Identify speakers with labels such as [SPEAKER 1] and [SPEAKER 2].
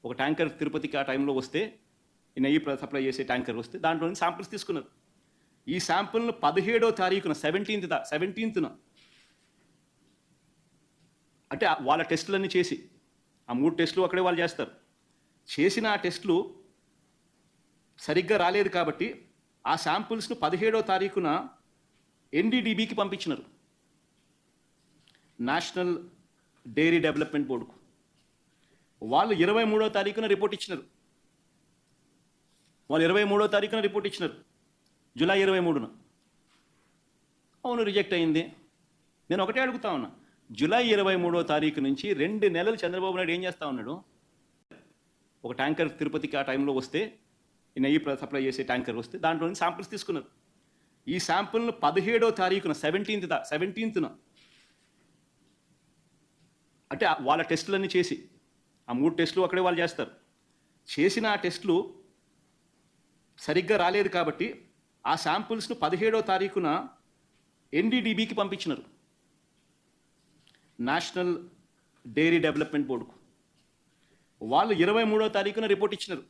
[SPEAKER 1] ఒక ట్యాంకర్ తిరుపతికి ఆ టైంలో వస్తే నెయ్యి సప్లై చేసే ట్యాంకర్ వస్తే దాంట్లో నుంచి శాంపిల్స్ తీసుకున్నారు. ఈ శాంపిల్ను 17వ తారీఖున 17th అంటే వాళ్ళ టెస్టులన్నీ చేసి ఆ 3 టెస్టులు అక్కడే వాళ్ళు చేస్తారు. చేసిన ఆ టెస్టులు సరిగ్గా రాలేదు కాబట్టి ఆ శాంపిల్స్ను 17వ తారీఖున ఎన్డీడీబీకి పంపించినారు, నేషనల్ డైరీ డెవలప్మెంట్ బోర్డుకు. వాళ్ళు 23వ తారీఖున రిపోర్ట్ ఇచ్చినారు. జూలై 23న. అవును, రిజెక్ట్ అయింది. నేను ఒకటే అడుగుతా ఉన్నా, జూలై 23వ తారీఖు నుంచి 2 నెలలు చంద్రబాబు నాయుడు ఏం చేస్తా ఉన్నాడు? ఒక ట్యాంకర్ తిరుపతికి ఆ టైంలో వస్తే నెయ్యి సప్లై చేసే ట్యాంకర్ వస్తే దాంట్లో నుంచి శాంపిల్స్ తీసుకున్నారు. ఈ శాంపిల్ను 17వ తారీఖున 17th అంటే వాళ్ళ టెస్టులన్నీ చేసి ఆ 3 టెస్టులు అక్కడే వాళ్ళు చేస్తారు. చేసిన ఆ టెస్టులు సరిగ్గా రాలేదు కాబట్టి ఆ శాంపిల్స్ను 17వ తారీఖున ఎన్డీడీబీకి పంపించినారు, నేషనల్ డైరీ డెవలప్మెంట్ బోర్డుకు. వాళ్ళు 23వ తారీఖున రిపోర్ట్ ఇచ్చినారు.